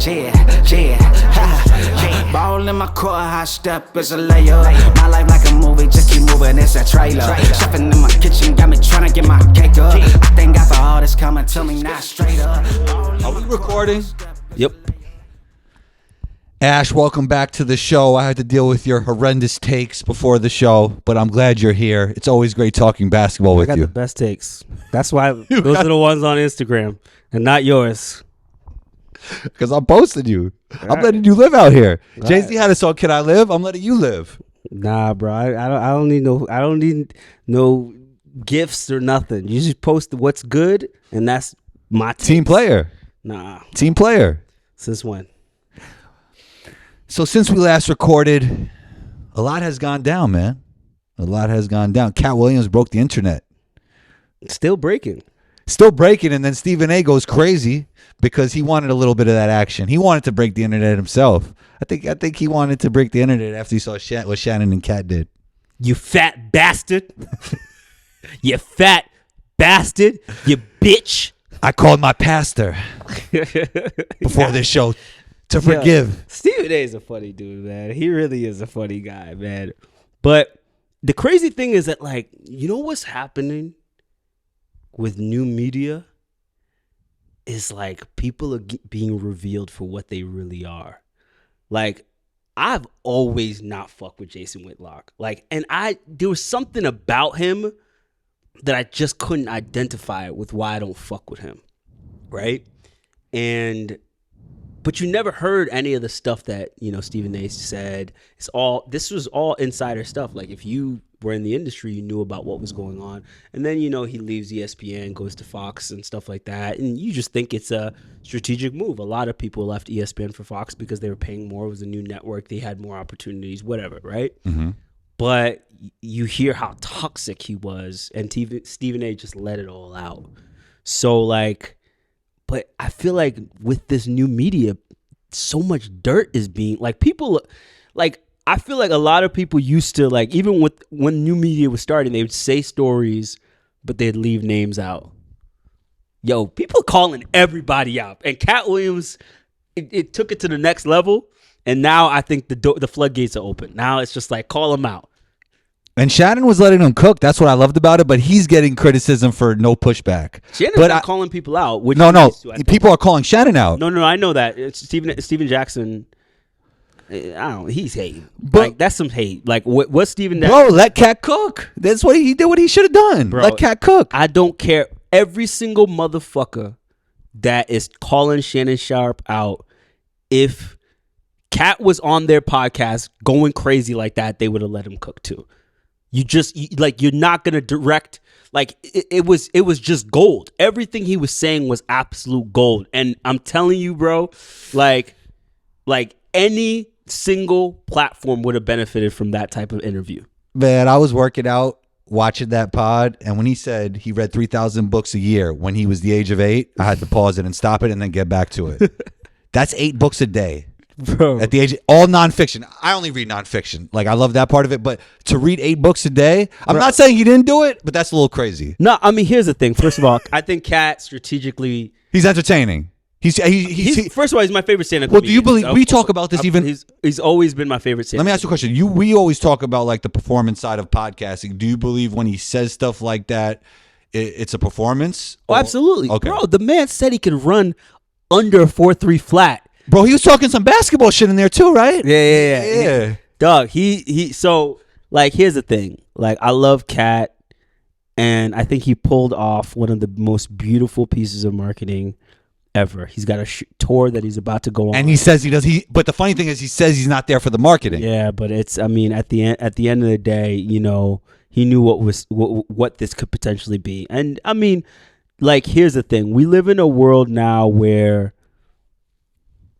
yeah. Ball in my court, high step is a layup. My life like a movie, just keep moving, it's a trailer. Chefing in my kitchen, got me trying to get my cake up. I thank God for all this coming to me, not straight up. Are we recording? Yep. Ash, welcome back to the show. I had to deal with your horrendous takes before the show, but I'm glad you're here. It's always great talking basketball with I got you. the best takes. That's why those are the ones on Instagram and not yours. Because I'm posting you. All I'm letting you live out here. All Jay-Z had a song, Can I Live? I'm letting you live. Nah, bro. I don't need no gifts or nothing. You just post what's good, and that's my takes. Team player. Nah. Team player. Since when? So since we last recorded, a lot has gone down, man. A lot has gone down. Cat Williams broke the internet. Still breaking. Still breaking, and then Stephen A goes crazy because he wanted a little bit of that action. He wanted to break the internet himself. I think he wanted to break the internet after he saw what Shannon and Cat did. You fat bastard. You fat bastard. You bitch. I called my pastor before this show to forgive. Yo, Stephen A is a funny dude, man. He really is a funny guy, man. But the crazy thing is that, like, you know what's happening with new media is like people are being revealed for what they really are. Like, I've always not fucked with Jason Whitlock. Like, and there was something about him that I just couldn't identify with why I don't fuck with him. Right? But you never heard any of the stuff that, Stephen A said. This was all insider stuff. Like, if you were in the industry, you knew about what was going on. And then, he leaves ESPN, goes to Fox and stuff like that. And you just think it's a strategic move. A lot of people left ESPN for Fox because they were paying more. It was a new network. They had more opportunities, whatever, right? Mm-hmm. But you hear how toxic he was, and Stephen A just let it all out. So, like, but I feel like with this new media, so much dirt is being, like, people, like, I feel like a lot of people used to, like, even when new media was starting, they would say stories, but they'd leave names out. Yo, people calling everybody out. And Cat Williams, it took it to the next level. And now I think the floodgates are open. Now it's just like, call them out. And Shannon was letting him cook. That's what I loved about it. But he's getting criticism for no pushback. Shannon's not calling people out. No. People are calling Shannon out. No, I know that. It's Steven Jackson. I don't know. He's hating. But, like, that's some hate. Like, what's Steven? Bro, let Cat cook. That's what he did. What he should have done. Bro, let Cat cook. I don't care. Every single motherfucker that is calling Shannon Sharpe out, if Cat was on their podcast going crazy like that, they would have let him cook too. You're not gonna direct. Like, it was just gold. Everything he was saying was absolute gold. And I'm telling you, bro, like any single platform would have benefited from that type of interview. Man, I was working out watching that pod, and when he said he read 3,000 books a year when he was the age of 8, I had to pause it and stop it and then get back to it. That's 8 books a day. Bro. At the age of, all nonfiction. I only read nonfiction. Like, I love that part of it, but to read 8 books a day, I'm not saying he didn't do it, but that's a little crazy. No, I mean, here's the thing. First of all, I think Cat strategically, he's entertaining. He's first of all, he's my favorite stand-up Well, comedian. do you believe we talk about this even? He's always been my favorite stand-up. Let me ask you a question. We always talk about, like, the performance side of podcasting. Do you believe when he says stuff like that, it's a performance? Oh, absolutely. Okay. Bro, the man said he could run under a 4.3 flat. Bro, he was talking some basketball shit in there too, right? Yeah. Dog, so, like, here's the thing. Like, I love Cat, and I think he pulled off one of the most beautiful pieces of marketing ever. He's got a tour that he's about to go on, and he says he does. But the funny thing is, he says he's not there for the marketing. Yeah, but it's. I mean, at the end of the day, he knew what this could potentially be. And I mean, like, here's the thing: we live in a world now where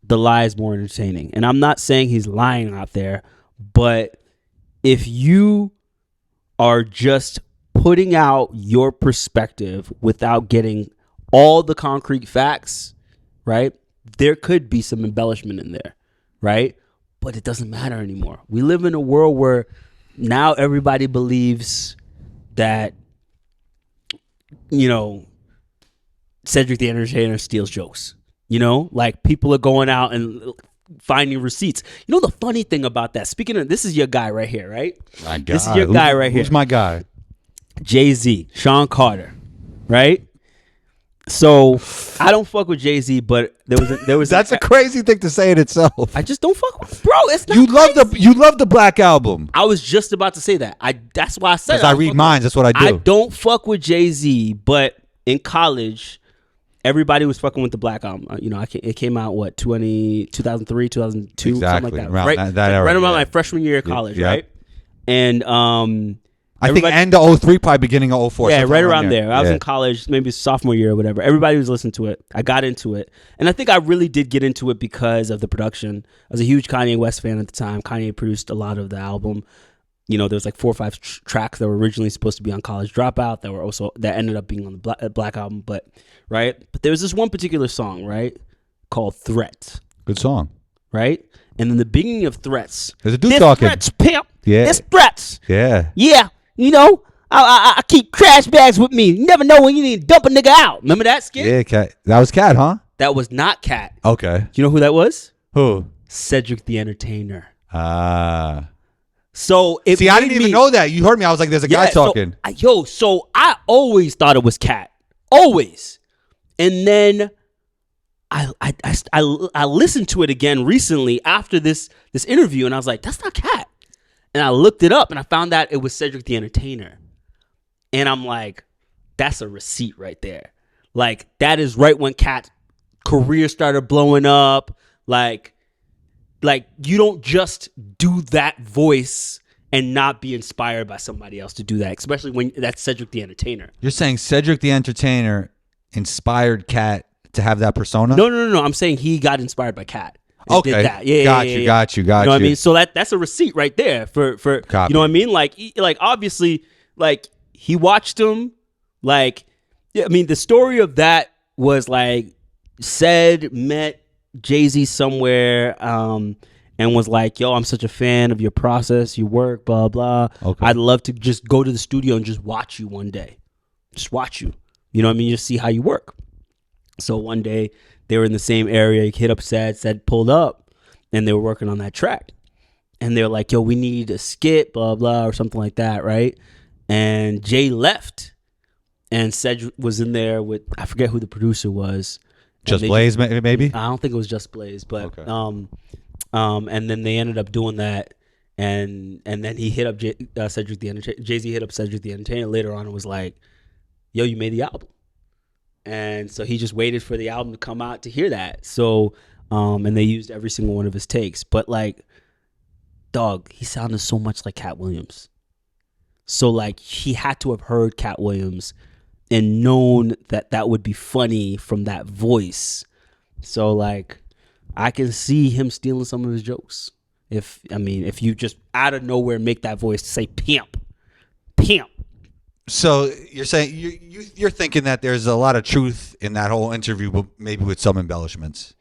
the lie is more entertaining. And I'm not saying he's lying out there, but if you are just putting out your perspective without getting all the concrete facts, right? There could be some embellishment in there, right? But it doesn't matter anymore. We live in a world where now everybody believes that, Cedric the Entertainer steals jokes. You know, like people are going out and finding receipts. You know the funny thing about that? Speaking of, this is your guy right here, right? My guy. This is your guy right here. Who's my guy? Jay-Z, Sean Carter, right? So I don't fuck with Jay-Z, but there was That's a crazy thing to say in itself. I just don't fuck with, bro. It's not You love the Black Album. I was just about to say that. That's why I said Because I read minds. That's what I do. I don't fuck with Jay-Z, but in college, everybody was fucking with the Black Album. You know, it came out 2003, 2002, Exactly. something like that. Around Right, that era, right around yeah. my freshman year of college, Yeah. right? And I think end of 03, probably beginning of 04. yeah, sometime right around there. I was Yeah. in college, maybe sophomore year or whatever. Everybody was listening to it. I got into it. And I think I really did get into it because of the production. I was a huge Kanye West fan at the time. Kanye produced a lot of the album. You know, there's like 4 or 5 tracks that were originally supposed to be on College Dropout that ended up being on the Black Album. But there was this one particular song, right, called Threat, Good song. right? And then the beginning of Threats. There's a dude This talking. Threats, pimp. Yeah. This Threats. Yeah. Yeah, you know, I keep trash bags with me. You never know when you need to dump a nigga out. Remember that skit? Yeah, Cat. That was Cat, huh? That was not Cat. Okay. Do you know who that was? Who? Cedric the Entertainer. Ah. So it See, I made didn't even me- know that. You heard me. I was like, there's a guy Yeah, so talking. So I always thought it was Cat. Always. And then I listened to it again recently after this interview, and I was like, that's not Cat. And I looked it up, and I found out it was Cedric the Entertainer. And I'm like, that's a receipt right there. Like, that is right when Cat's career started blowing up. Like you don't just do that voice and not be inspired by somebody else to do that, especially when that's Cedric the Entertainer. You're saying Cedric the Entertainer inspired Cat to have that persona? No. I'm saying he got inspired by Cat. and Okay. did that. Yeah, Got yeah, you, yeah. got you. You know what I you. mean? So that's a receipt right there for Copy. you know what I mean? Like obviously, like he watched him. Like, yeah, I mean, the story of that was like met Jay-Z somewhere, and was like, yo, I'm such a fan of your process, your work, blah, blah. Okay. I'd love to just go to the studio and just watch you one day. Just watch you. You know what I mean? Just see how you work. So one day they were in the same area. He hit up said pulled up, and they were working on that track. And they were like, yo, we need a skit, blah, blah, or something like that, right? And Jay left, and Cedric was in there with, I forget who the producer was. Just Blaze, maybe? I don't think it was Just Blaze, but Okay. and then they ended up doing that, and then he hit up Cedric the Entertainer. Jay-Z hit up Cedric the Entertainer later on and was like, yo, you made the album. And so he just waited for the album to come out to hear that. So and they used every single one of his takes. But like, dog, he sounded so much like Cat Williams. So like he had to have heard Cat Williams and known that would be funny from that voice. So like I can see him stealing some of his jokes. If you just out of nowhere make that voice say pimp. So you're saying you're thinking that there's a lot of truth in that whole interview, but maybe with some embellishments.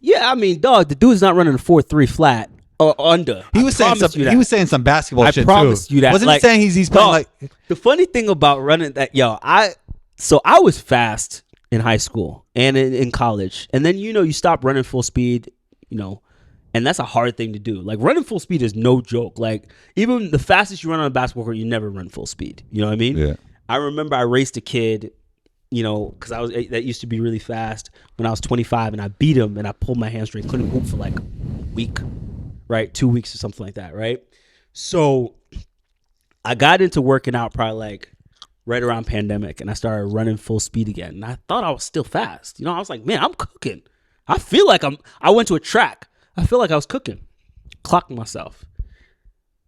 Yeah, I mean, dog, the dude's not running a 4.3 flat or under. He was saying some. He was saying some basketball I shit promise too. you that. Wasn't Like, he saying he's playing dog, like? the funny thing about running that, I was fast in high school and in college, and then you stop running full speed, and that's a hard thing to do. Like running full speed is no joke. Like even the fastest you run on a basketball court, you never run full speed. You know what I mean? Yeah. I remember I raced a kid, because that used to be really fast when I was 25, and I beat him and I pulled my hamstring, couldn't hoop for like a week, right? 2 weeks or something like that, right? So I got into working out probably like right around pandemic, and I started running full speed again. And I thought I was still fast. I was like, man, I'm cooking. I feel like I went to a track. I feel like I was cooking. Clocked myself.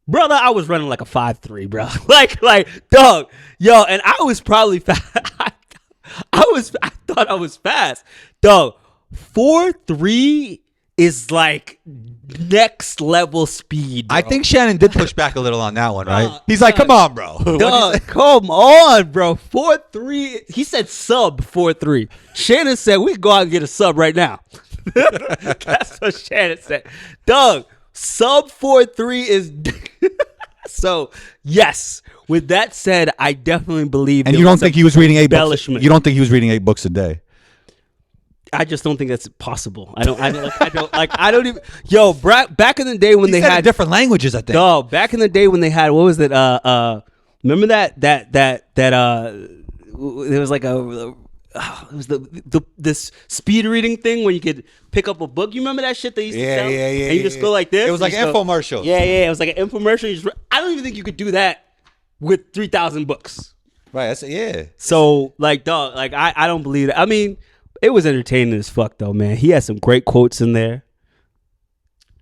Brother, I was running like a 5.3, bro. like, dog, yo, and I was probably fast. I thought I was fast. Dog, 4.3 is like next level speed, bro. I think Shannon did push back a little on that one, right? He's like, "Come on, bro." Dog, come on, bro. 4.3. He said sub 4.3. Shannon said we can go out and get a sub right now. That's what Shannon said. Dog, sub 4.3 is so yes. With that said, I definitely believe. And you don't think he was reading 8 books? embellishment. You don't think he was reading 8 books a day? I just don't think that's possible. I don't even. Yo, back in the day when They they said had different languages, I think. dog. Back in the day when they had what was it? Remember that there was like it was this speed reading thing where you could pick up a book. You remember that shit they used to sell? Yeah. And you just go like this. It was like an infomercial. Yeah. It was like an infomercial. I don't even think you could do that with 3,000 books. Right. Yeah. So like, dog, like I don't believe it. I mean, it was entertaining as fuck though, man. He had some great quotes in there.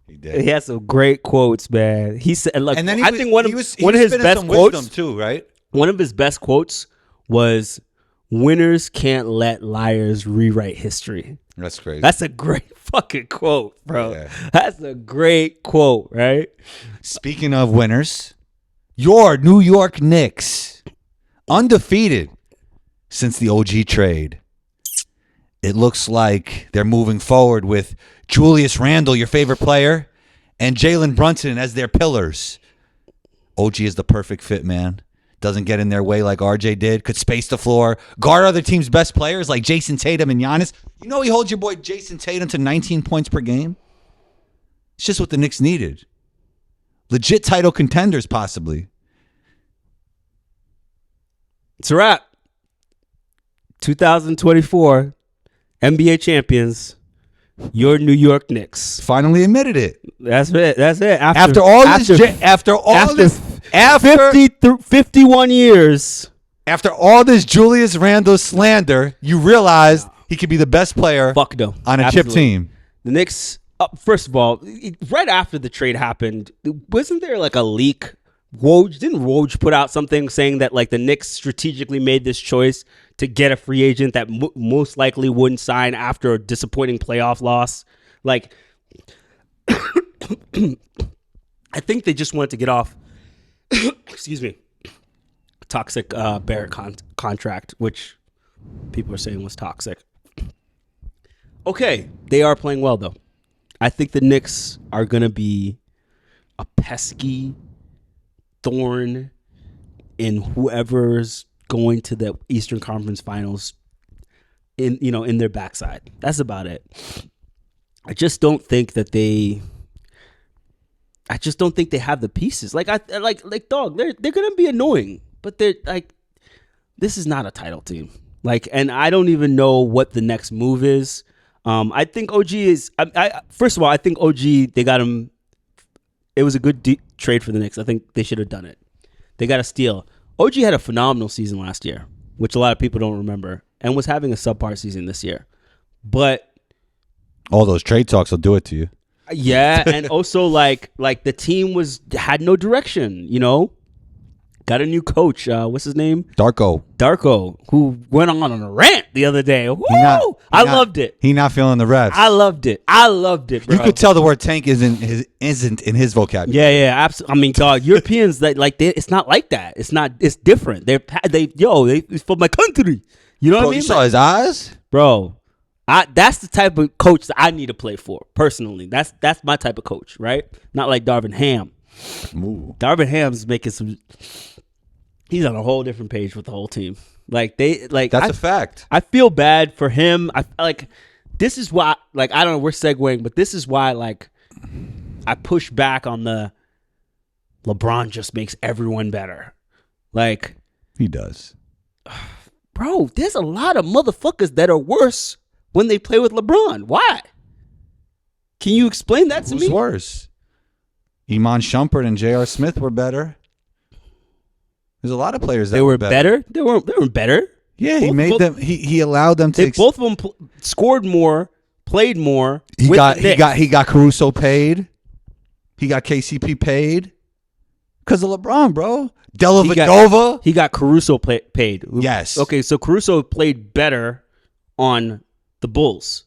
He did. He had some great quotes, man. He said, "Look, And then I think one of his best quotes too, right? One of his best quotes was, "Winners can't let liars rewrite history." That's crazy. That's a great fucking quote, bro. Yeah. That's a great quote, right? Speaking of winners, your New York Knicks, undefeated since the OG trade. It looks like they're moving forward with Julius Randle, your favorite player, and Jalen Brunson as their pillars. OG is the perfect fit, man. Doesn't get in their way like RJ did. Could space the floor. Guard other teams' best players like Jason Tatum and Giannis. You know he holds your boy Jason Tatum to 19 points per game? It's just what the Knicks needed. Legit title contenders, possibly. It's a wrap. 2024 NBA champions, your New York Knicks. Finally admitted it. That's it. After all this 51 years. After all this Julius Randle slander, you realized he could be the best player Fuck no. on a chip team. The Knicks, first of all, right after the trade happened, wasn't there like a leak? Didn't Woj put out something saying that like the Knicks strategically made this choice to get a free agent that most likely wouldn't sign after a disappointing playoff loss? Like, I think they just wanted to get off, excuse me, toxic Barrett contract, which people are saying was toxic. Okay, they are playing well though. I think the Knicks are gonna be a pesky thorn in whoever's going to the Eastern Conference Finals in their backside. That's about it. I just don't think they have the pieces. Like dog, they're gonna be annoying, but they're like, this is not a title team. Like, and I don't even know what the next move is. I think OG is. First of all, I think OG, they got him. It was a good trade for the Knicks. I think they should have done it. They got a steal. OG had a phenomenal season last year, which a lot of people don't remember, and was having a subpar season this year. But all those trade talks will do it to you. Yeah, and also like the team had no direction, you know? Got a new coach. What's his name? Darko, who went on a rant the other day. Woo! I loved it. He not feeling the refs. I loved it, bro. You could tell the word tank isn't in his vocabulary. Yeah, absolutely. I mean, dog, Europeans it's not like that. It's not. It's different. It's for my country. You know what I mean? You saw his eyes, bro. That's the type of coach that I need to play for personally. That's my type of coach, right? Not like Darvin Ham. Ooh. Darvin Ham's making some. He's on a whole different page with the whole team. That's a fact. I feel bad for him. This is why, I don't know, we're segueing, but this is why, I push back on the LeBron just makes everyone better. He does. Bro, there's a lot of motherfuckers that are worse when they play with LeBron. Why? Can you explain that to me? Who's worse? Iman Shumpert and J.R. Smith were better. There's a lot of players that were better. They weren't better. Yeah, he allowed them to. Both of them scored more, played more. He got Caruso paid. He got KCP paid because of LeBron, bro. Dellavedova. He got Caruso paid. Yes. Okay, so Caruso played better on the Bulls.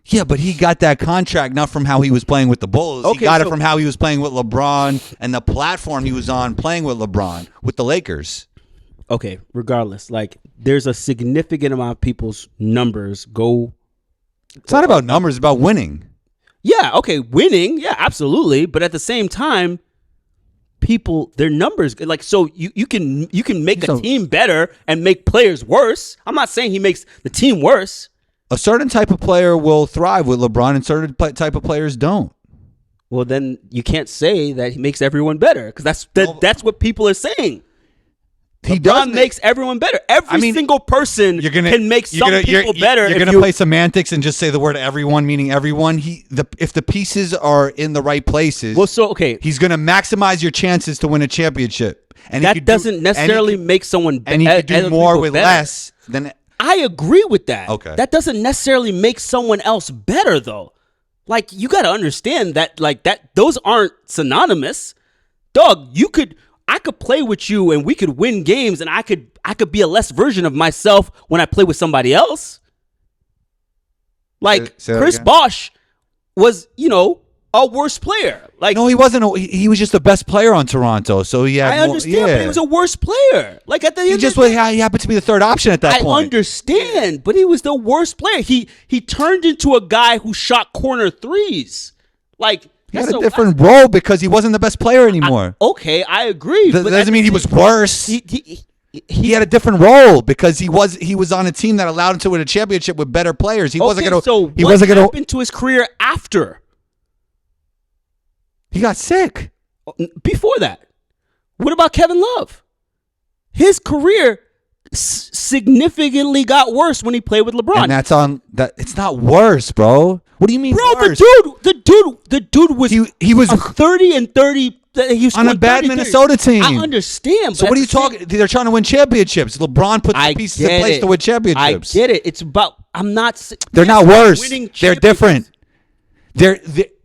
Yeah, but he got that contract not from how he was playing with the Bulls. Okay, he got it from how he was playing with LeBron and the platform he was on playing with LeBron, with the Lakers. Okay, regardless, there's a significant amount of people's numbers go. It's not about numbers, it's about winning. Yeah, okay, winning, yeah, absolutely. But at the same time, their numbers, so you can make a team better and make players worse. I'm not saying he makes the team worse. A certain type of player will thrive with LeBron, and certain type of players don't. Well, then you can't say that he makes everyone better because that's what people are saying. LeBron makes everyone better. Every single person can make some people better. You're going to play semantics and just say the word everyone, meaning everyone. If the pieces are in the right places, he's going to maximize your chances to win a championship. And that doesn't necessarily make someone better. And he could do more with less than. I agree with that. Okay. That doesn't necessarily make someone else better, though. Like, you got to understand that, those aren't synonymous. Dog, I could play with you and we could win games, and I could be a less version of myself when I play with somebody else. Like, Chris Bosh was, a worse player. Like, no, he wasn't. He was just the best player on Toronto. So I understand, but he was a worse player. Like, at the end, he happened to be the third option at that point. I understand, but he was the worst player. He turned into a guy who shot corner threes. Like, he had a different role because he wasn't the best player anymore. I agree. That doesn't mean he was worse. He had a different role because he was on a team that allowed him to win a championship with better players. He wasn't going to. So what happened to his career after? He got sick. Before that, what about Kevin Love? His career significantly got worse when he played with LeBron. And that's on that. It's not worse, bro. What do you mean, bro? Worse? The dude was he was 30 and 30. He was on a bad Minnesota team. I understand. So what are you talking? They're trying to win champiomships. LeBron puts the pieces in place to win championships. I get it. It's about. I'm not. They're not worse. They're different. They're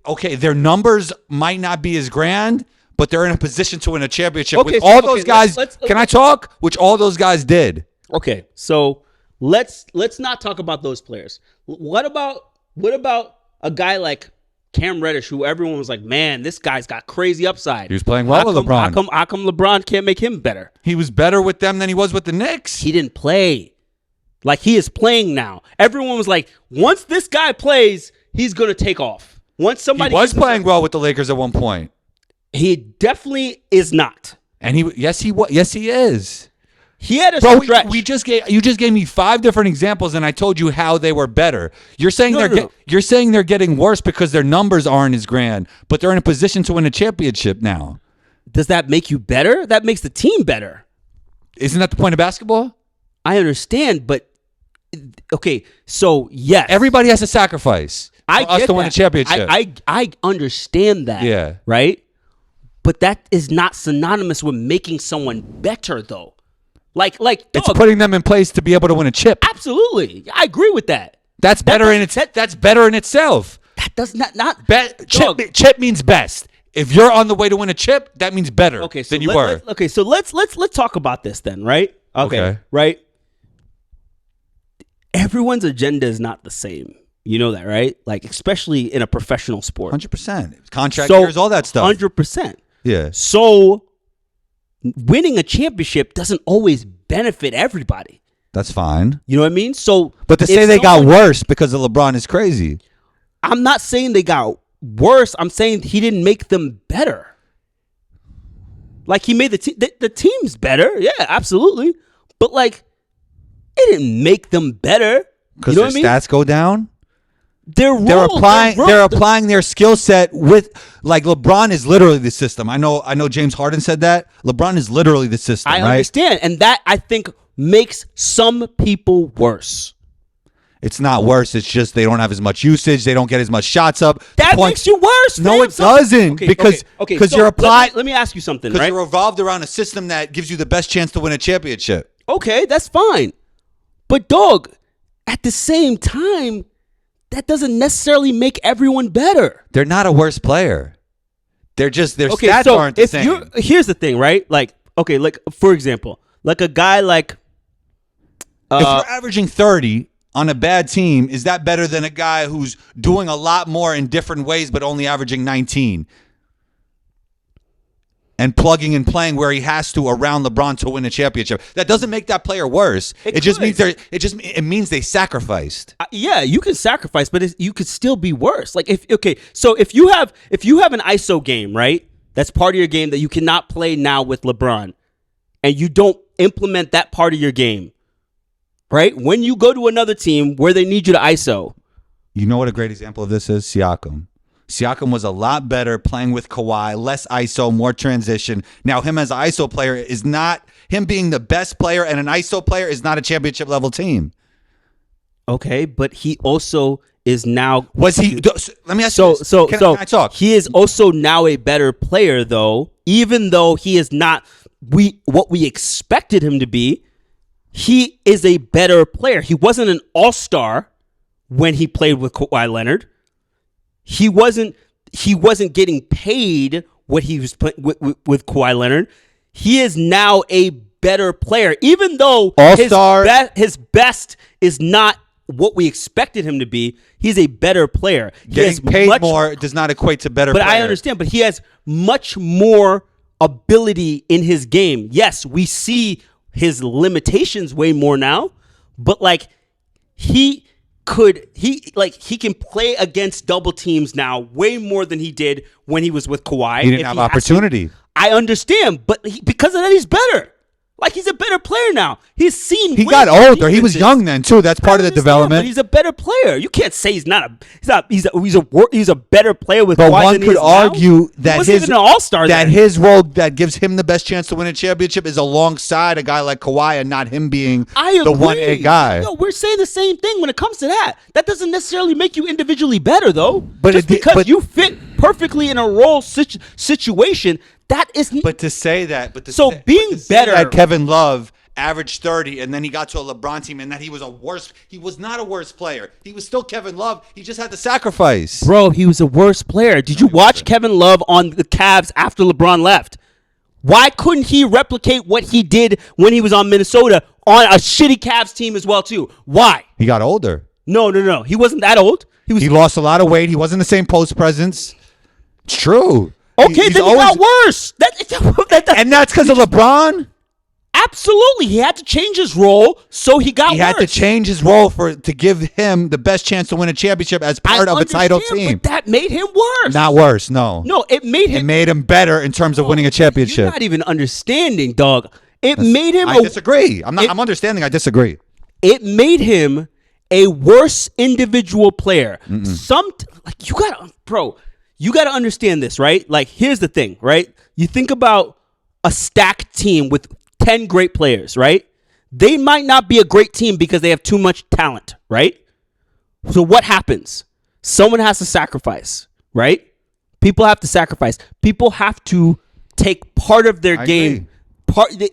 okay. Their numbers might not be as grand, but they're in a position to win a championship with all those guys. Can I talk? Which all those guys did. Okay, so let's not talk about those players. What about a guy like Cam Reddish, who everyone was like, man, this guy's got crazy upside. He was playing well with LeBron. How come LeBron can't make him better? He was better with them than he was with the Knicks. He didn't play. Like, he is playing now. Everyone was like, once this guy plays, he's going to take off. Once somebody He was playing well with the Lakers at one point. He definitely is not. And yes, he is. He had a stretch. You just gave me 5 different examples, and I told you how they were better. You're saying you're saying they're getting worse because their numbers aren't as grand, but they're in a position to win a championship now. Does that make you better? That makes the team better. Isn't that the point of basketball? I understand, but okay, so yes, everybody has to sacrifice for us to win a championship. I understand that. Yeah, right. But that is not synonymous with making someone better, though. Like it's putting them in place to be able to win a chip. Absolutely, I agree with that. That's better that's better in itself. That does not chip means best. If you're on the way to win a chip, that means better than you were. So let's talk about this then, right? Okay, right. Everyone's agenda is not the same. You know that, right? Like, especially in a professional sport. 100%. Contract years, all that stuff. 100%. Yeah. So winning a championship doesn't always benefit everybody. That's fine. You know what I mean? So, but to say they got worse because of LeBron is crazy. I'm not saying they got worse. I'm saying he didn't make them better. Like, he made the teams better. Yeah, absolutely. But, like, it didn't make them better. Because their stats go down? They're applying their skill set with, like, LeBron is literally the system. I know James Harden said that. LeBron is literally the system. I understand, and that I think makes some people worse. It's not worse. It's just they don't have as much usage. They don't get as much shots up. That makes you worse. No, it doesn't. Because you're applying. Let me ask you something. Because right? you're revolved around a system that gives you the best chance to win a championship. Okay, that's fine. But dog, at the same time, that doesn't necessarily make everyone better. They're not a worse player. They're just their stats aren't the same. Here's the thing, right? Like, okay, like for example, like a guy like if you're averaging 30 on a bad team, is that better than a guy who's doing a lot more in different ways but only averaging 19? And plugging and playing where he has to around LeBron to win a championship. That doesn't make that player worse. It just means they sacrificed. Yeah, you can sacrifice, but you could still be worse. Like if you have an ISO game, right? That's part of your game that you cannot play now with LeBron, and you don't implement that part of your game. right? When you go to another team where they need you to ISO. You know what a great example of this is? Siakam. Siakam was a lot better playing with Kawhi, less ISO, more transition. Now, him as an ISO player is not, him being the best player and an ISO player is not a championship level team. Okay, but he also is now. Was he? Let me ask you this. Can I talk? He is also now a better player, though, even though he is not what we expected him to be. He is a better player. He wasn't an all-star when he played with Kawhi Leonard. He wasn't getting paid what he was playing with Kawhi Leonard. He is now a better player, even though his best is not what we expected him to be. He's a better player. Getting paid more does not equate to better. But player. I understand. But he has much more ability in his game. Yes, we see his limitations way more now. But like he can play against double teams now way more than he did when he was with Kawhi. He didn't have opportunity. I understand, but because of that, he's better. Like, he's a better player now. He's seen. He got older. He was young then too. That's part of the development. But he's a better player. You can't say he's not a. He's a better player with. But Kawhi one than he could is argue now. that He wasn't even an all-star. That his role that gives him the best chance to win a championship is alongside a guy like Kawhi and not him being the 1A guy. No, we're saying the same thing when it comes to that. That doesn't necessarily make you individually better, though. But just because you fit perfectly in a role situation, that isn't. But to say that, being better, that Kevin Love averaged 30 and then he got to a LeBron team and that he was not a worse player. He was still Kevin Love. He just had to sacrifice. Bro, he was a worse player. Did you watch Kevin Love on the Cavs after LeBron left? Why couldn't he replicate what he did when he was on Minnesota on a shitty Cavs team as well too? Why? He got older. No. He wasn't that old. He lost a lot of weight. He wasn't the same post presence. It's true. Okay, then he got worse. And that's because of LeBron? Absolutely. He had to change his role, so he got worse. He had to change his role to give him the best chance to win a championship as part of a title team. But that made him worse. Not worse, no. No, it made him better in terms of winning a championship. You're not even understanding, dog. Made him I disagree. I'm understanding. I disagree. It made him a worse individual player. You gotta understand this, right? Like, here's the thing, right? You think about a stacked team with 10 great players, right? They might not be a great team because they have too much talent, right? So what happens? Someone has to sacrifice, right? People have to sacrifice. People have to take part of their game.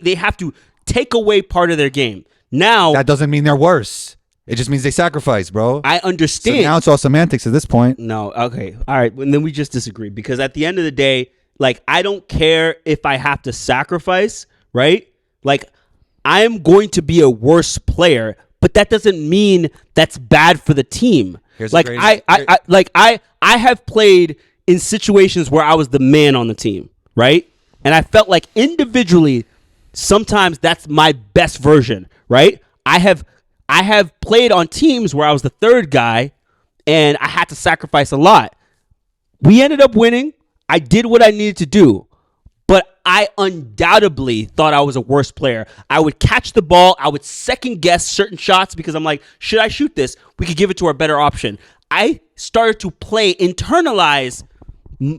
They have to take away part of their game. Now, that doesn't mean they're worse. It just means they sacrifice, bro. I understand. So now it's all semantics at this point. No, okay. All right. And then we just disagree because at the end of the day, like, I don't care if I have to sacrifice, right? Like, I'm going to be a worse player, but that doesn't mean that's bad for the team. Like, I have played in situations where I was the man on the team, right? And I felt like individually, sometimes that's my best version, right? I have played on teams where I was the third guy and I had to sacrifice a lot. We ended up winning. I did what I needed to do, but I undoubtedly thought I was a worse player. I would catch the ball. I would second guess certain shots because I'm like, should I shoot this? We could give it to our better option. I started to internalize.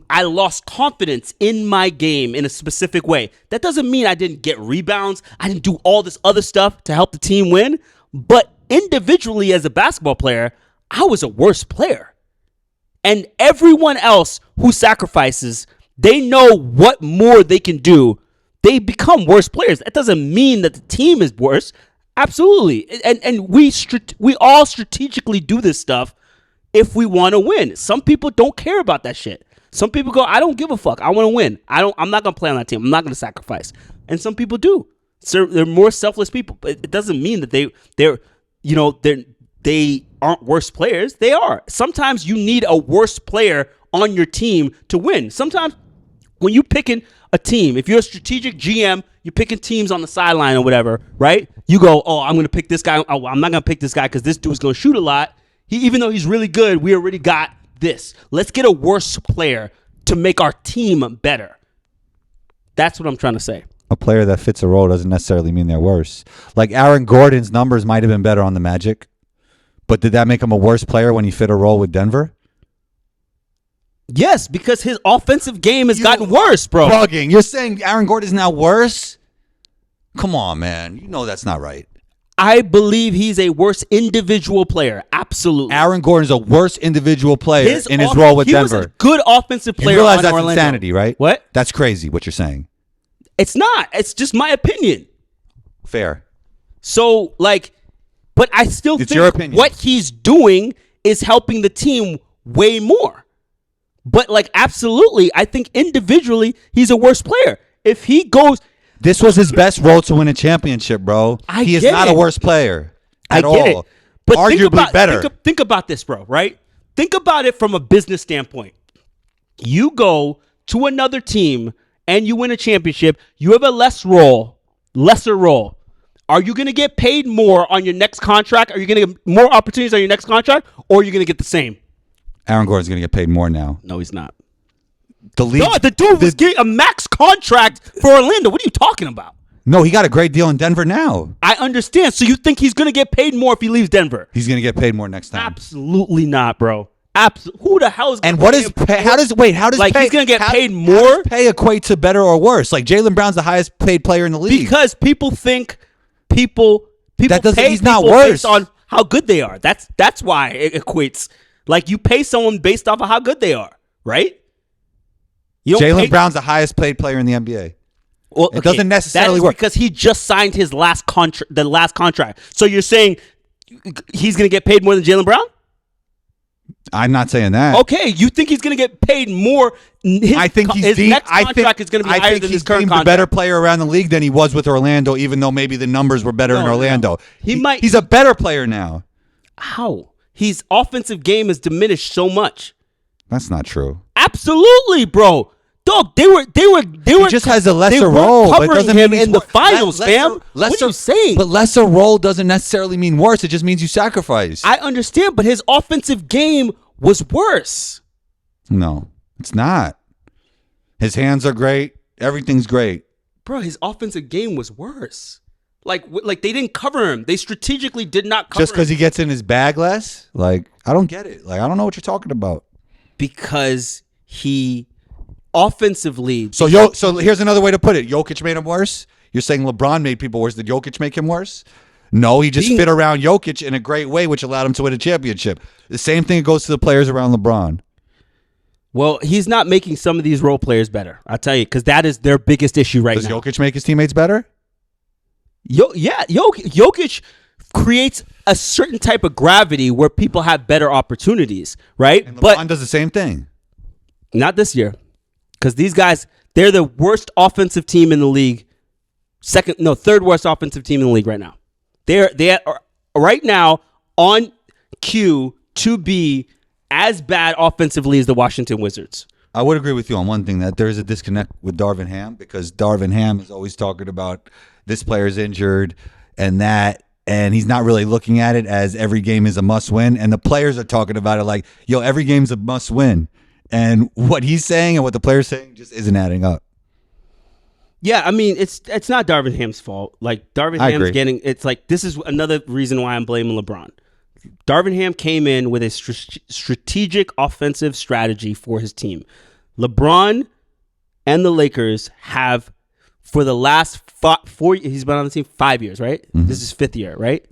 I lost confidence in my game in a specific way. That doesn't mean I didn't get rebounds. I didn't do all this other stuff to help the team win. But individually as a basketball player, I was a worse player. And everyone else who sacrifices, they know what more they can do. They become worse players. That doesn't mean that the team is worse. Absolutely. And we all strategically do this stuff if we want to win. Some people don't care about that shit. Some people go, I don't give a fuck. I want to win. I'm not going to play on that team. I'm not going to sacrifice. And some people do. So they're more selfless people. But it doesn't mean that they aren't worse players. They are. Sometimes you need a worse player on your team to win. Sometimes when you're picking a team, if you're a strategic GM, you're picking teams on the sideline or whatever, right? You go, oh, I'm going to pick this guy. Oh, I'm not going to pick this guy because this dude's going to shoot a lot. Even though he's really good, we already got this. Let's get a worse player to make our team better. That's what I'm trying to say. a player that fits a role doesn't necessarily mean they're worse. Like Aaron Gordon's numbers might have been better on the Magic, but did that make him a worse player when he fit a role with Denver? Yes, because his offensive game has gotten worse, bro. Bugging. You're saying Aaron Gordon is now worse? Come on, man. You know that's not right. I believe he's a worse individual player. Absolutely. Aaron Gordon's a worse individual player in his role with he Denver. was a good offensive player. You realize on that's Orlando. insanity, right? What? That's crazy what you're saying. It's not. It's just my opinion. Fair. So, like, but I still It's think your opinion. what he's doing is helping the team way more. But, like, absolutely, I think individually he's a worse player. If he goes... This was his best role to win a championship, bro. He is get not it. a worse player I at get all. it. But arguably better. Think about this, bro, right? Think about it from a business standpoint. You go to another team and you win a championship. You have a lesser role. Are you going to get paid more on your next contract? Are you going to get more opportunities on your next contract? Or are you going to get the same? Aaron Gordon's going to get paid more now. No, he's not. The league. No, the dude was getting a max contract for Orlando. What are you talking about? No, he got a great deal in Denver now. I understand. So you think he's going to get paid more if he leaves Denver? He's going to get paid more next time. Absolutely not, bro. Who the hell is going And to what pay is him pay? more? How does Like, pay, he's gonna get how- paid how more? does pay equate to better or worse? Like Jaylen Brown's the highest paid player in the league. Because people think people That doesn't- pay he's not people worse. based on how good they are. That's why it equates. Like, you pay someone based off of how good they are, right? You don't Jaylen pay- Brown's the highest paid player in the NBA. Well, it doesn't necessarily that is work. because he just signed his last contract. The last contract. So you're saying he's going to get paid more than Jaylen Brown? I'm not saying that. Okay, you think he's going to get paid more? I think he's his deemed, next contract is going to be I higher think than he's his current deemed contract. a better player around the league than he was with Orlando, even though maybe the numbers were better in No, Orlando. no. He's He's a better player now. How? His offensive game has diminished so much. That's not true. Absolutely, bro. Dog, they were. He just has a they lesser weren't role, but it covering doesn't him mean he's in the wor- finals, fam. What are you saying? But lesser role doesn't necessarily mean worse. It just means you sacrifice. I understand, but his offensive game was worse. No, it's not. His hands are great. Everything's great. Bro, his offensive game was worse. Like they didn't cover him. They strategically did not cover Just because him. he gets in his bag less? Like, I don't get it. Like, I don't know what you're talking about. Because he offensively. So here's another way to put it. Jokic made him worse? You're saying LeBron made people worse. Did Jokic make him worse? No, he just fit around Jokic in a great way, which allowed him to win a championship. The same thing goes to the players around LeBron. Well, he's not making some of these role players better. I'll tell you, because that is their biggest issue right Does now. Jokic make his teammates better? Jokic creates a certain type of gravity where people have better opportunities, right? And LeBron But does the same thing. not this year, because these guys, they're the worst offensive team in the league. Third worst offensive team in the league right now. They are right now on cue to be as bad offensively as the Washington Wizards. I would agree with you on one thing, that there is a disconnect with Darvin Ham, because Darvin Ham is always talking about this player's injured and that, and he's not really looking at it as every game is a must win. And the players are talking about it like, yo, every game's a must win. And what he's saying and what the player's saying just isn't adding up. Yeah, I mean, it's not Darvin Ham's fault. Like, Darvin I Ham's agree. getting, it's like, this is another reason why I'm blaming LeBron. Darvin Ham came in with a strategic offensive strategy for his team. LeBron and the Lakers have, for the last 4 years, he's been on the team 5 years, right? Mm-hmm. This is 5th year, right?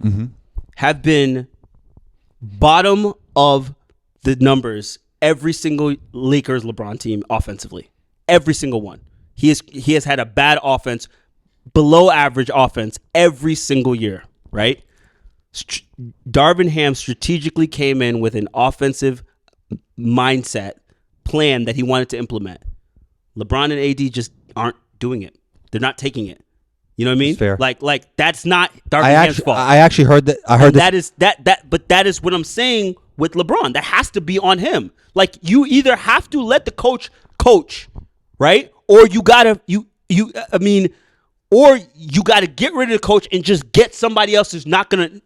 Have been bottom of the numbers every single Lakers LeBron team offensively. Every single one. He has had a bad offense, below average offense every single year, right? Darvin Ham strategically came in with an offensive mindset plan that he wanted to implement. LeBron and AD just aren't doing it. They're not taking it. You know what I mean? Fair. Like that's not Darvin Ham's fault. I actually heard that. I heard that. But that is what I'm saying with LeBron. That has to be on him. Like, you either have to let the coach, right? Or you gotta or you gotta get rid of the coach and just get somebody else who's not gonna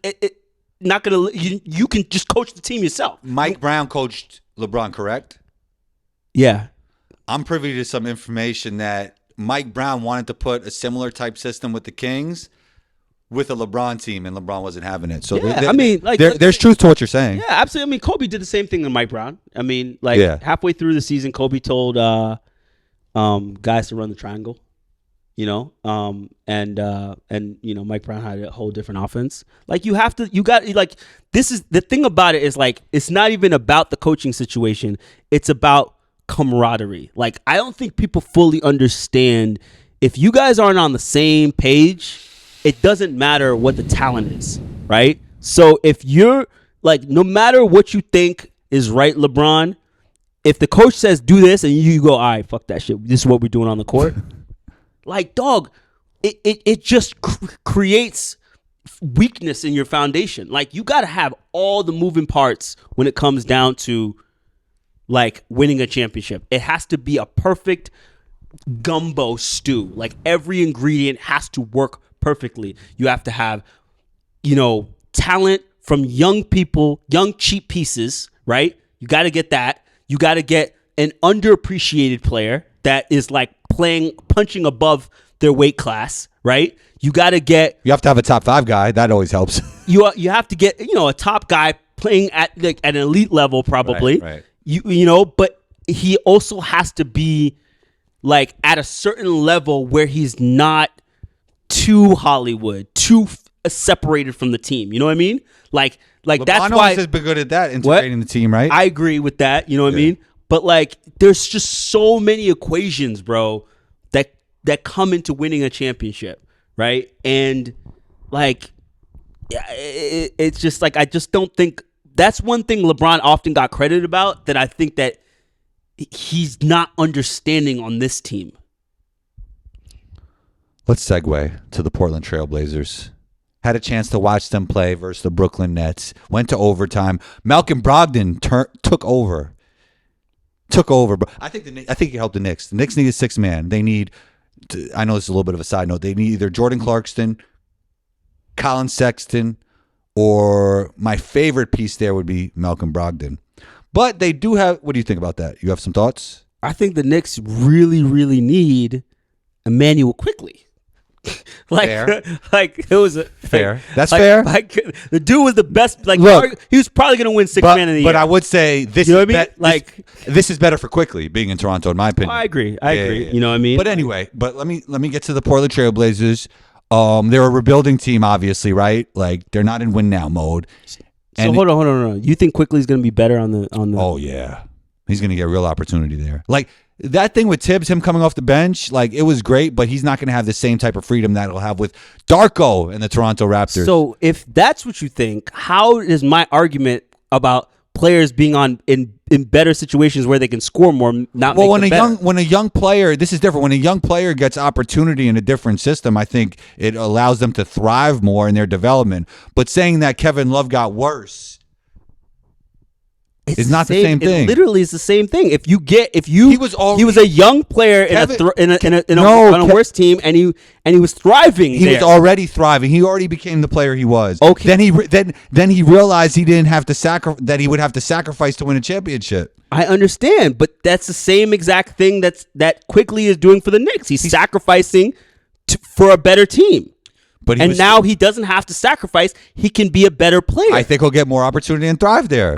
you can just coach the team yourself. Mike Brown coached LeBron, correct? Yeah. I'm privy to some information that Mike Brown wanted to put a similar type system with the Kings with a LeBron team, and LeBron wasn't having it. So Yeah, I mean, like, there's truth to what you're saying. Yeah, absolutely. I mean, Kobe did the same thing to Mike Brown. I mean, like halfway through the season, Kobe told guys to run the triangle, you know, and you know, Mike Brown had a whole different offense. Like you got like, this is the thing about it is like, it's not even about the coaching situation. It's about camaraderie. Like, I don't think people fully understand if you guys aren't on the same page, it doesn't matter what the talent is, right? So if you're like, no matter what you think is right, LeBron, if the coach says do this and you go, all right, fuck that shit, this is what we're doing on the court. Like, dog, it just creates weakness in your foundation. Like, you got to have all the moving parts when it comes down to like winning a championship. It has to be a perfect gumbo stew. Like, every ingredient has to work perfectly. You have to have, you know, talent from young people, young cheap pieces, right? You got to get that. You got to get an underappreciated player that is like punching above their weight class, right? You got to get. You have to have a top 5 guy. That always helps. You have to get, you know, a top guy playing at like at an elite level, probably. Right. You know, but he also has to be like at a certain level where he's not too Hollywood, too separated from the team. You know what I mean? Like LeBron that's why has been good at that, integrating the team, right? I agree with that. You know what I mean? But like, there's just so many equations, bro, that come into winning a championship, right? And like, it's just like, I just don't think that's one thing LeBron often got credit about that I think that he's not understanding on this team. Let's segue to the Portland Trailblazers. Had a chance to watch them play versus the Brooklyn Nets. Went to overtime. Malcolm Brogdon took over. I think he helped the Knicks. The Knicks need a 6-man. They need. I know this is a little bit of a side note. They need either Jordan Clarkson, Colin Sexton, or my favorite piece there would be Malcolm Brogdon. But they do have. What do you think about that? You have some thoughts? I think the Knicks really, really need Emmanuel Quickley. Fair. Like it was fair. That's like, fair. Like the dude was the best. Like, look, he was probably going to win 6th man of the year. But I would say this. You know is what I mean? this is better for Quickley being in Toronto, in my opinion. I agree. You know what I mean? But anyway, let me get to the Portland Trailblazers. They're a rebuilding team, obviously, right? Like they're not in win now mode. So hold on. You think Quickley's going to be better on the? Oh yeah, he's going to get a real opportunity there. Like that thing with Tibbs, him coming off the bench, like it was great, but he's not going to have the same type of freedom that he'll have with Darko and the Toronto Raptors. So if that's what you think, how is my argument about players being in better situations where they can score more not well, make when a young player, this is different. When a young player gets opportunity in a different system, I think it allows them to thrive more in their development. But saying that Kevin Love got worse. It's not the same thing. It literally is the same thing. He was a young player on a worse team, and he was thriving. He was already thriving. He already became the player he was. Okay. Then he realized he didn't have to that he would have to sacrifice to win a championship. I understand, but that's the same exact thing that Quickley is doing for the Knicks. He's sacrificing for a better team. But now he doesn't have to sacrifice. He can be a better player. I think he'll get more opportunity and thrive there.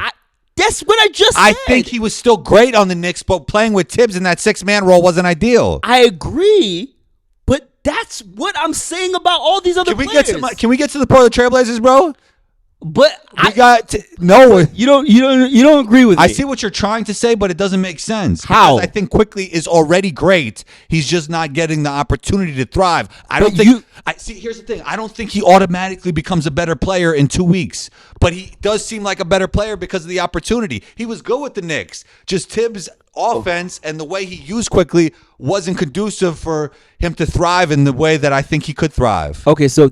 That's what I just said. I think he was still great on the Knicks, but playing with Tibbs in that 6-man role wasn't ideal. I agree, but that's what I'm saying about all these other players. Can we get to the Portland Trailblazers, bro? But you don't agree with me. I see what you're trying to say, but it doesn't make sense. How? Because I think Quickley is already great. He's just not getting the opportunity to thrive. Here's the thing. I don't think he automatically becomes a better player in 2 weeks, but he does seem like a better player because of the opportunity. He was good with the Knicks. Just Tibbs' offense and the way he used Quickley wasn't conducive for him to thrive in the way that I think he could thrive. Okay, so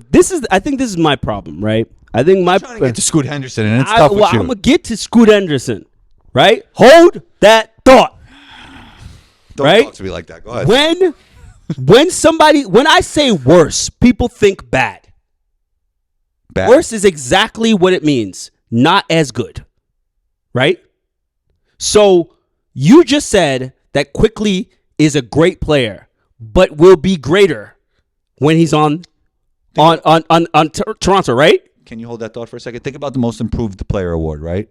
I think this is my problem, right? I think I'm trying to get to Scoot Henderson, and it's tough with you. I'm going to get to Scoot Henderson, right? Hold that thought. Don't talk to me like that. Go ahead. When I say worse, people think bad. Worse is exactly what it means. Not as good, right? So you just said that Quickley is a great player, but will be greater when he's on Toronto, right? Can you hold that thought for a second? Think about the most improved player award, right?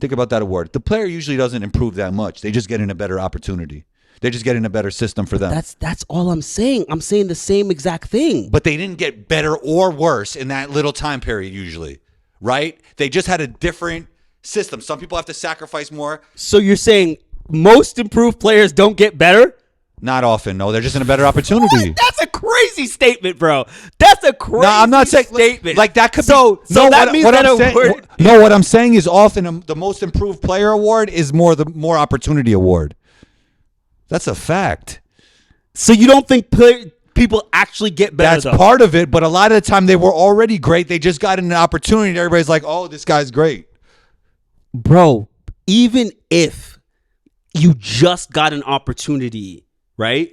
Think about that award. The player usually doesn't improve that much. They just get in a better opportunity. They just get in a better system for them. That's all I'm saying. I'm saying the same exact thing. But they didn't get better or worse in that little time period usually, right? They just had a different system. Some people have to sacrifice more. So you're saying most improved players don't get better? Not often, no. They're just in a better opportunity. What? That's a crazy statement, bro. That's a crazy No, I'm not saying statement. like that could so be. No, that means what that I'm a saying, word. no, what I'm saying is often the most improved player award is the more opportunity award. That's a fact. So you don't think people actually get better? That's part of it, but a lot of the time they were already great. They just got an opportunity. And everybody's like, "Oh, this guy's great." Bro, even if you just got an opportunity, right?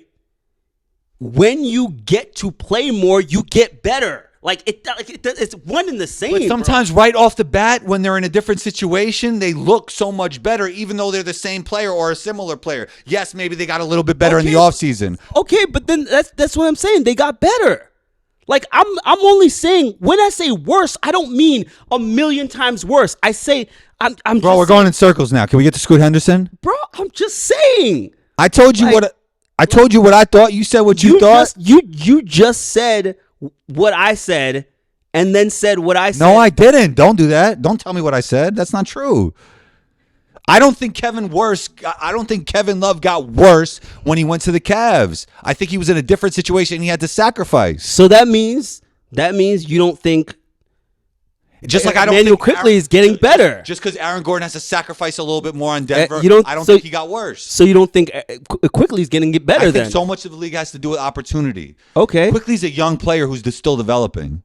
When you get to play more, you get better. It's one and the same. But sometimes right off the bat, when they're in a different situation, they look so much better, even though they're the same player or a similar player. Yes, maybe they got a little bit better in the offseason. Okay, but then that's what I'm saying. They got better. Like I'm only saying, when I say worse, I don't mean a million times worse. I say I'm Bro, we're going in circles now. Can we get to Scoot Henderson? Bro, I'm just saying. I told you what I thought. You said what you thought. You just said what I said, and then said what I said. No, I didn't. Don't do that. Don't tell me what I said. That's not true. I don't think Kevin Love got worse when he went to the Cavs. I think he was in a different situation and he had to sacrifice. So that means you don't think just like I don't Emmanuel think Quickley is getting better. Just because Aaron Gordon has to sacrifice a little bit more on Denver, I don't think he got worse. So you don't think Quickley's getting better? I think so much of the league has to do with opportunity. Okay. Quickley's a young player who's still developing.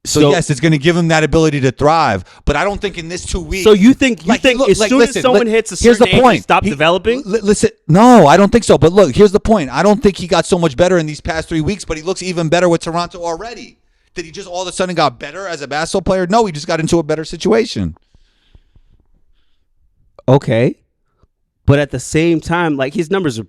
So yes, it's going to give him that ability to thrive, but I don't think in this 2 weeks. So you think as soon as someone hits a certain age, they stop developing? Listen, no, I don't think so. But look, here's the point. I don't think he got so much better in these past 3 weeks, but he looks even better with Toronto already. Did he just all of a sudden got better as a basketball player? No, he just got into a better situation. Okay, but at the same time, like his numbers are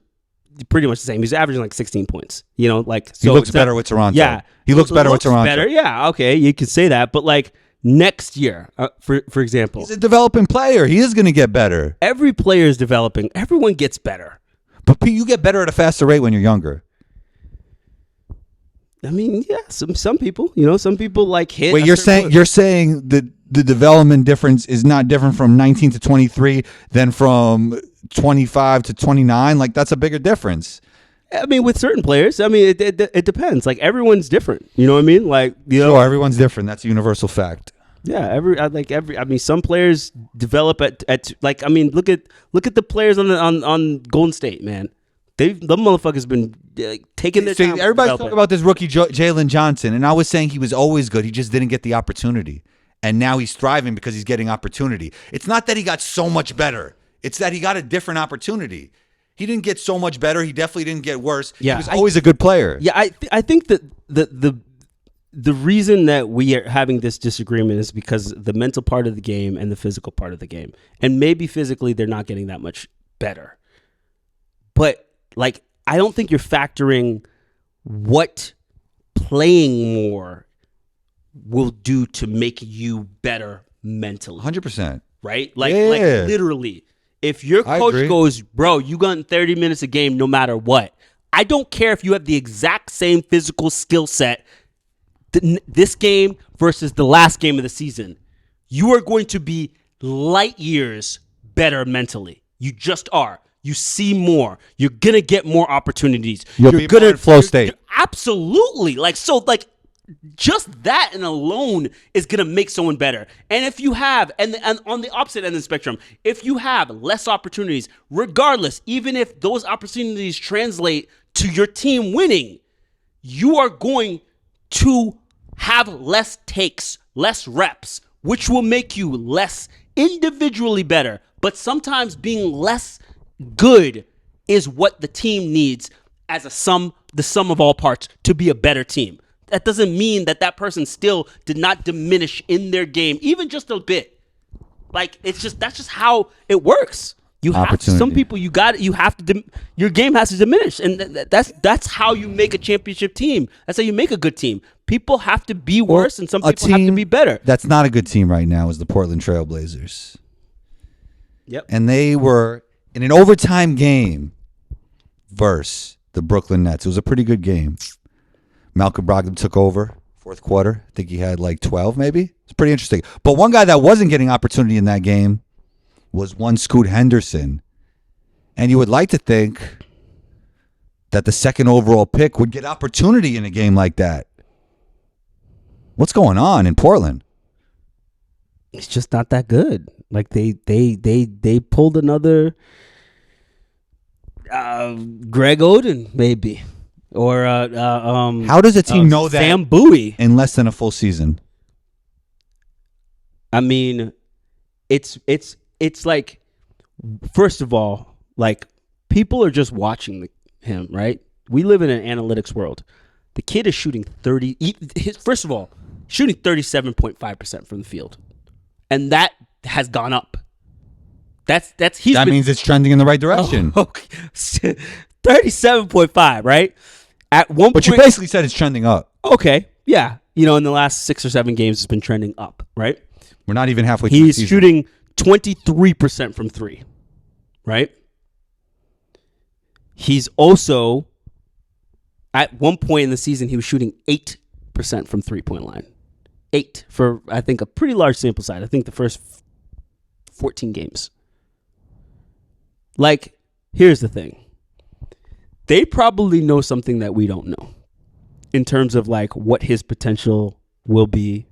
pretty much the same. He's averaging like 16 points. You know, like so he looks better with Toronto. Yeah, he looks better with Toronto. Better, yeah. Okay, you could say that, but like next year, for example, he's a developing player. He is going to get better. Every player is developing. Everyone gets better. But you get better at a faster rate when you're younger. I mean, yeah, some people, some people like hit. Wait, you're saying the development difference is not different from 19 to 23 than from 25 to 29? Like that's a bigger difference. I mean, with certain players, I mean, it depends. Like everyone's different. You know what I mean? Like sure, everyone's different. That's a universal fact. Yeah, I mean, some players develop at like, I mean, look at the players on Golden State, man. The motherfuckers been taking their time. Everybody's talking about this rookie Jalen Johnson, and I was saying he was always good. He just didn't get the opportunity, and now he's thriving because he's getting opportunity. It's not that he got so much better; it's that he got a different opportunity. He didn't get so much better. He definitely didn't get worse. Yeah, he was always a good player. Yeah, I think that the reason that we are having this disagreement is because the mental part of the game and the physical part of the game, and maybe physically they're not getting that much better, but like, I don't think you're factoring what playing more will do to make you better mentally. 100%. Right? Like literally, if your coach goes, bro, you got 30 minutes a game no matter what. I don't care if you have the exact same physical skill set this game versus the last game of the season. You are going to be light years better mentally. You just are. You see more. You're going to get more opportunities. You're going to flow state. Absolutely. Just that and alone is going to make someone better. And if you have, and on the opposite end of the spectrum, if you have less opportunities, regardless, even if those opportunities translate to your team winning, you are going to have less takes, less reps, which will make you less individually better. But sometimes being less good is what the team needs as the sum of all parts to be a better team. That doesn't mean that person still did not diminish in their game, even just a bit. Like that's just how it works. You have Opportunity. some people. You have to. Your game has to diminish, and that's how you make a championship team. That's how you make a good team. People have to be worse, and some A people have to team be better. That's not a good team right now is the Portland Trailblazers. Yep. And they were in an overtime game versus the Brooklyn Nets. It was a pretty good game. Malcolm Brogdon took over fourth quarter. I think he had like 12 maybe. It's pretty interesting. But one guy that wasn't getting opportunity in that game was one Scoot Henderson. And you would like to think that the second overall pick would get opportunity in a game like that. What's going on in Portland? It's just not that good. Like they pulled another Greg Oden maybe, or How does a team know that Sam Bowie? in less than a full season? I mean, it's like, first of all, like people are just watching him, right? We live in an analytics world. The kid is shooting 37.5% from the field, and that has gone up. That means it's trending in the right direction. Okay. 37.5, right? At one But point, you basically said it's trending up. okay, yeah. You know, in the last 6 or 7 games, it's been trending up, right? We're not even halfway through the He's season. shooting 23% from 3, right? He's also, at one point in the season, he was shooting 8% from 3-point line. 8 for, I think, a pretty large sample size. I think the first 14 games. Like, here's the thing. They probably know something that we don't know in terms of, like, what his potential will be.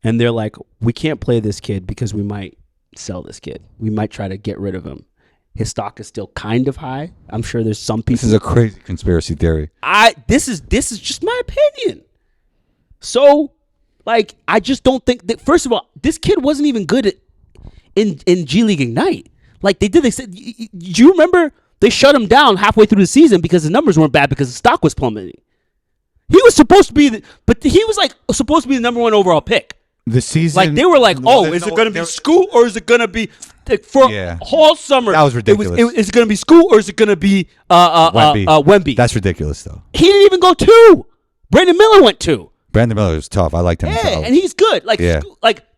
And they're like, we can't play this kid because we might sell this kid. We might try to get rid of him. His stock is still kind of high. I'm sure there's some people. This is a crazy conspiracy theory. This is just my opinion. So, like, I just don't think that. First of all, this kid wasn't even good in G League Ignite. Like they said. Do you remember they shut him down halfway through the season because the numbers weren't bad because the stock was plummeting. He was supposed to be, but he was like supposed to be the number 1 overall pick. The season, Like they were like, oh, is it going to be Scoot or is it going to be for all summer? That was ridiculous. Is it going to be Scoot or is it going to be Wemby? That's ridiculous, though. He didn't even go 2. Brandon Miller went 2. Brandon Miller was tough. I liked him. Yeah, and he's good. Like, Yeah.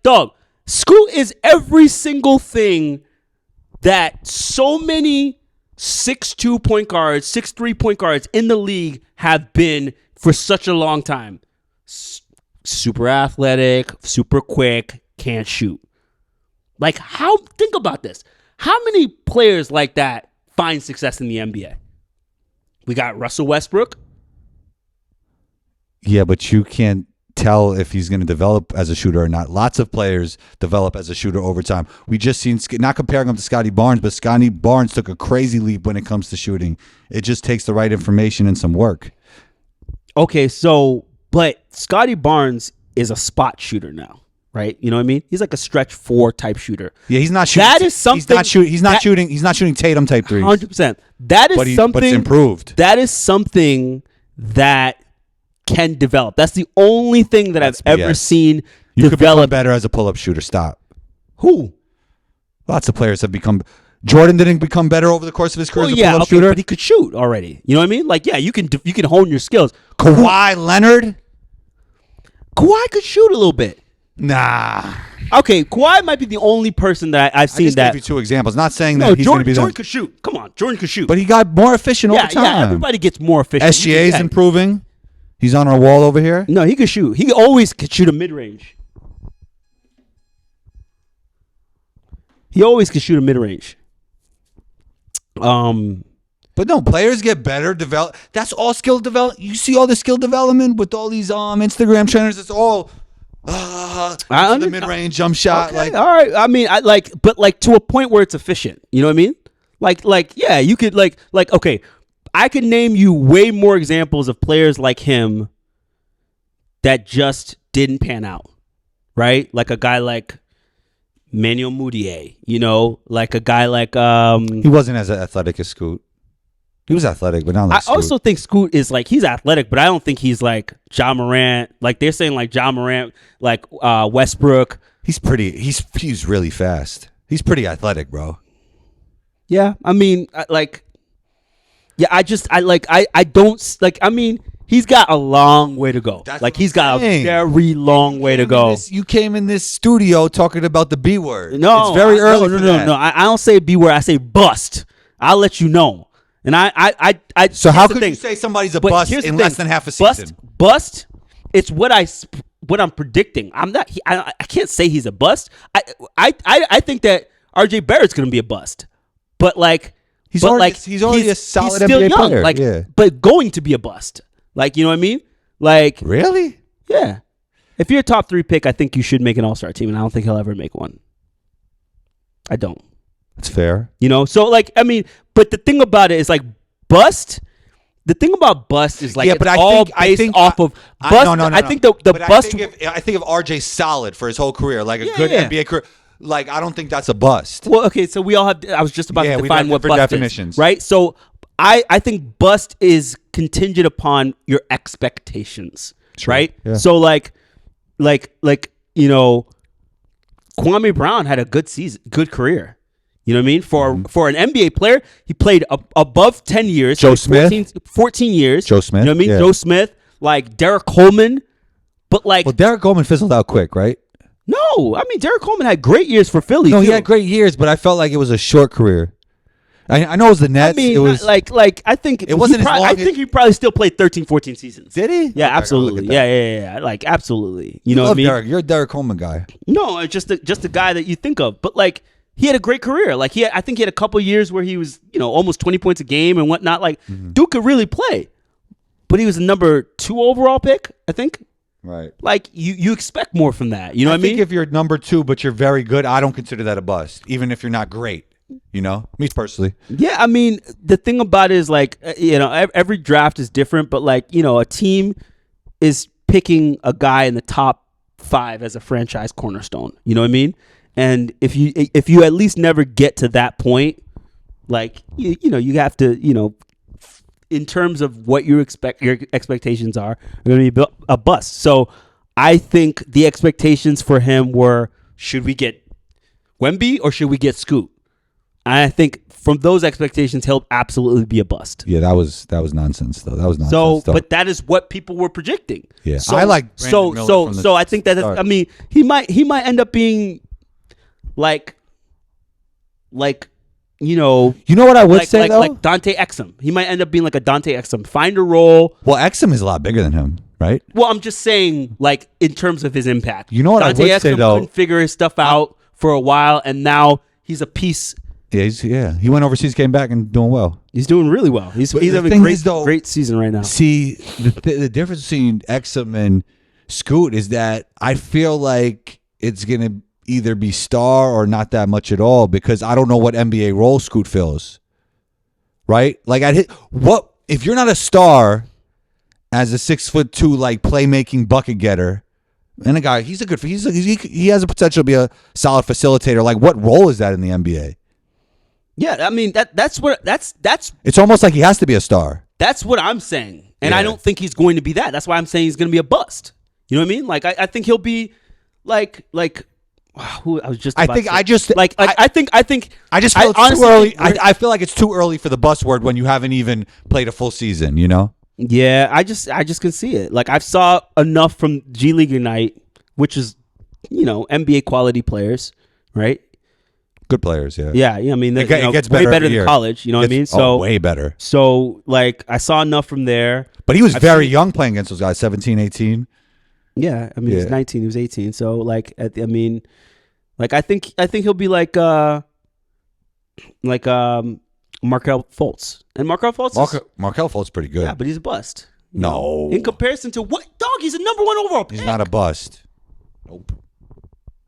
dog. Scoot is every single thing that so many 6'2" point guards, 6'3" point guards in the league have been for such a long time. Super athletic, super quick, can't shoot. Like, think about this. How many players like that find success in the NBA? We got Russell Westbrook. Yeah, but you can't tell if he's going to develop as a shooter or not. Lots of players develop as a shooter over time. We just seen, not comparing him to Scotty Barnes, but Scotty Barnes took a crazy leap when it comes to shooting. It just takes the right information and some work. Okay, but Scotty Barnes is a spot shooter now, right? You know what I mean? He's like a stretch 4 type shooter. Yeah, he's not shooting. That is something. He's not shooting Tatum type threes. 100%. That is something. But it's improved. That is something that can develop. That's the only thing that I've ever seen You could become develop. better as a pull-up shooter. Stop. Who? Lots of players have become. Jordan didn't become better over the course of his career as a pull-up okay, shooter. but he could shoot already. You know what I mean? Like, yeah, you can hone your skills. Kawhi Leonard? Kawhi could shoot a little bit. Nah. Okay, Kawhi might be the only person that I've I seen just that. gave you 2 examples. Not saying No, that he's going to be Jordan the. could shoot. Come on, Jordan could shoot. But he got more efficient over time. Yeah, everybody gets more efficient. SGA's Yeah. improving. He's on our wall over here. No, he could shoot. He always could shoot a mid-range. He always could shoot a mid-range. But no, players get better. That's all skill develop. You see all the skill development with all these Instagram trainers. It's all the mid-range jump shot. Okay, Like, all right. I mean, but to a point where it's efficient. You know what I mean? Like, yeah, you could like, okay, I could name you way more examples of players like him that just didn't pan out, right? Like a guy like Manuel Mudiay, you know, like a guy like he wasn't as athletic as Scoot. He was athletic, but not like I Scoot. also think Scoot is like, he's athletic, but I don't think he's like Ja Morant. Like they're saying like Ja Morant, like Westbrook. He's really fast. He's pretty athletic, bro. Yeah, I mean, I don't like. I mean, he's got a long way to go. That's Like what he's I'm got a saying. very long way to go. You came in this studio talking about the B word. No, it's very early. No, for no, that. no. I don't say beware. I say bust. I'll let you know. And I. So here's how the could thing. you say somebody's a But bust here's the in thing. less than half a season? Bust. It's what I'm predicting. I'm not. I can't say he's a bust. I think that RJ Barrett's going to be a bust. But like He's but already- like, he's already a solid still NBA young, player, Like, yeah. but going to be a bust. Like, you know what I mean? Like, Really? yeah. If you're a top 3 pick, I think you should make an All-Star team, and I don't think he'll ever make one. I don't. That's fair. You know, so like, I mean, but the thing about it is like bust. The thing about bust is like, Yeah, it's but I all think- based off of I- bust. no. I think the But bust. I think of RJ solid for his whole career, like a Yeah, good yeah. NBA career. Like I don't think that's a bust. Well, okay, so we all have. I was just about Yeah, to we define have what different bust definitions. is, right? So I think bust is contingent upon your expectations, right? yeah. So like you know, Kwame Brown had a good season, good career. You know what I mean? For an NBA player, he played above 10 years. Joe like Smith? 14 years. Joe Smith, You know what I mean? yeah. Joe Smith, like Derek Coleman. But like, Well, Derek Coleman fizzled out quick, right? no, I mean, Derek Coleman had great years for Philly. No, he too. had great years, but I felt like it was a short career. I know it was the I Nets. mean, it was like I think It wasn't as long I as- think he probably still played 13, 14 seasons. Did he? Yeah, Okay, I gotta absolutely. look at that. Yeah. Like absolutely. You know Love what I mean? Derek. You're a Derek Coleman guy. No, it's just the guy that you think of. But like he had a great career. Like I think he had a couple years where he was, you know, almost 20 points a game and whatnot. Like Duke could really play. But he was a number 2 overall pick, I think. Right. Like you expect more from that. You know what I think mean? if you're number 2, but you're very good, I don't consider that a bust, even if you're not great. You know, me personally. Yeah, I mean, the thing about it is like, you know, every draft is different, but like, you know, a team is picking a guy in the top 5 as a franchise cornerstone. You know what I mean? And if you at least never get to that point, like, you know, you have to, you know, in terms of what your expectations are going to be a bust. So I think the expectations for him were, should we get Wemby or should we get Scoot? And I think from those expectations, he'll absolutely be a bust. Yeah, that was nonsense though. That was nonsense. So, though. but that is what people were projecting. Yeah. So, I like Brandon Miller from the I think that start. I mean he might end up being like you know what I would say though? like Dante Exum. He might end up being like a Dante Exum. Find a role. Well, Exum is a lot bigger than him, right? Well, I'm just saying, like in terms of his impact. You know what I Dante would Exum say, though? couldn't figure his stuff out for a while, and now he's a piece. Yeah, he went overseas, came back, and doing well. He's doing really well. He's But the having thing a is, though- great season right now. See, the difference between Exum and Scoot is that I feel like it's gonna either be star or not that much at all because I don't know what NBA role Scoot fills. Right? Like what if you're not a star as a 6'2" like playmaking bucket getter and a guy he has a potential to be a solid facilitator. Like what role is that in the NBA? Yeah, I mean that's It's almost like he has to be a star. That's what I'm saying, and I Yeah. don't think he's going to be that. That's why I'm saying he's going to be a bust. You know what I mean? Like I think he'll be like who I was just. I about think to say. I just- I think I just feel it's honestly too early. think I feel like it's too early for the buzzword when you haven't even played a full season, you know? yeah, I just can see it. Like I saw enough from G League Ignite, which is NBA quality players, right? Good players, yeah. Yeah. I mean, It gets way better better every than year. college. You know what I mean? So way better. So like I saw enough from there. But he was I've very seen- young playing against those guys, 17, 18. Yeah, I mean he was Yeah. 19, he was 18. So like I think he'll be like Markelle Fultz. And Markelle Fultz Markelle Fultz pretty good. yeah, but he's a bust. You No. know? In comparison to what? Dog, he's a number 1 overall pick. He's not a bust. Nope.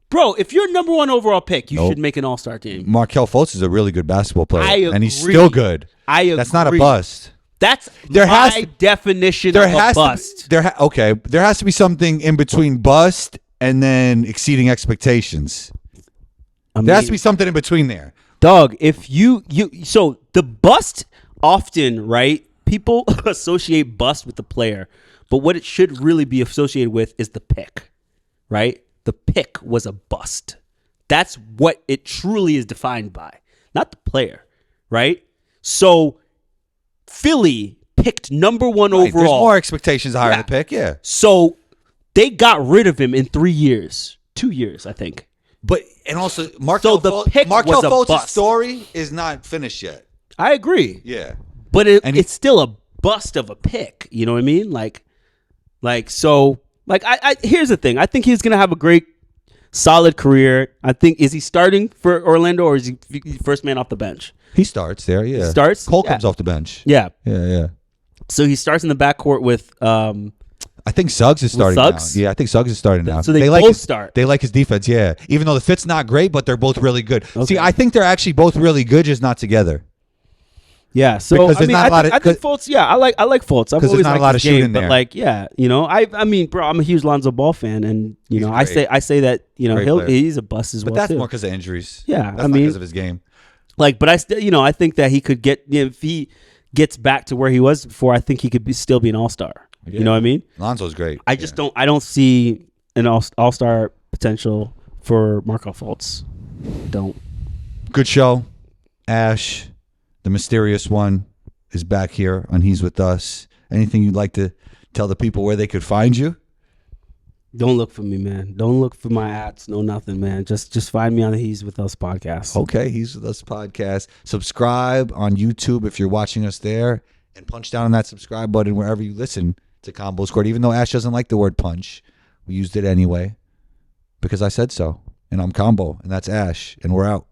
Bro, if you're a number 1 overall pick, you Nope. should make an all-star team. Markelle Fultz is a really good basketball player. I And he's agree. still good. I agree. That's not a bust. That's There my has to- definition There of has a bust. to be, okay. There has to be something in between bust and then exceeding expectations. I There has mean, to be something in between there. Dog, if you so the bust often, right? People associate bust with the player, but what it should really be associated with is the pick, right? The pick was a bust. That's what it truly is defined by, not the player. right? So Philly picked number 1 Right, there's overall. more expectations higher Yeah. to pick, yeah. So they got rid of him in 3 years. 2 years, I think. But and also Markel the pick Markel was a Fultz's bust. story is not finished yet. I agree. Yeah. But And he- it's still a bust of a pick. You know what I mean? I here's the thing. I think he's gonna have a great, solid career. I think is he starting for Orlando or is he first man off the bench? He starts there, yeah. Starts? Cole Yeah. comes off the bench. Yeah. Yeah. So he starts in the backcourt with I think Suggs is starting Suggs? now. Yeah, I think Suggs is starting now. So they like both his, start. They like his defense, yeah. Even though the fit's not great, but they're both really good. Okay. See, I think they're actually both really good, just not together. Yeah, so Because I there's mean, not a lot of- I think Fultz. Yeah, I like Fultz. I've 'cause there's always not a liked lot his of shooting game, there. but like, yeah, you know, I mean, bro, I'm a huge Lonzo Ball fan, and you He's know, great. I say that you know Great player. he's a bust as But well that's too. more because of injuries. Yeah, that's I not mean- because of his game. Like, but I still, you know, I think that he could get if he gets back to where he was before. I think he could still be an all-star. Yeah. You know what I mean? Lonzo's great. I just don't. I don't see an all-star potential for Markel Fultz. Don't. Good show. Ash, the mysterious one, is back here on He's With Us. Anything you'd like to tell the people where they could find you? Don't look for me, man. Don't look for my ads. No, nothing, man. Just find me on the He's With Us podcast. Okay, He's With Us podcast. Subscribe on YouTube if you're watching us there, and punch down on that subscribe button wherever you listen to Combos Court. Even though Ash doesn't like the word punch, we used it anyway because I said so. And I'm Combo, and that's Ash, and we're out.